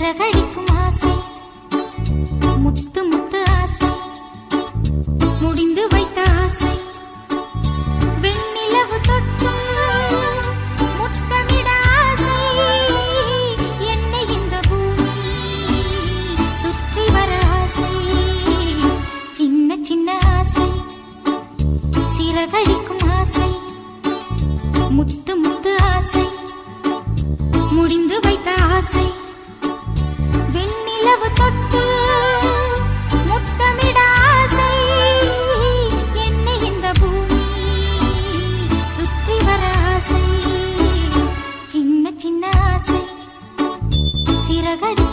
சிறகடிக்கும் ஆசை, முத்து முத்து ஆசை, முடிந்து வைத்த ஆசை, வெண்ணிலவு தொட்டு முத்தமிட ஆசை, என்னை இந்த பூமி சுற்றி வர ஆசை, சின்ன சின்ன ஆசை, சிறகடிக்கும் ஆசை, முத்து முத்து ஆசை, முடிந்து வைத்த ஆசை, வெண்ணிலவு தொட்டு முத்தமிட ஆசை, என்னை இந்த பூமி சுற்றி வர ஆசை, சின்ன சின்ன ஆசை, சிறகடி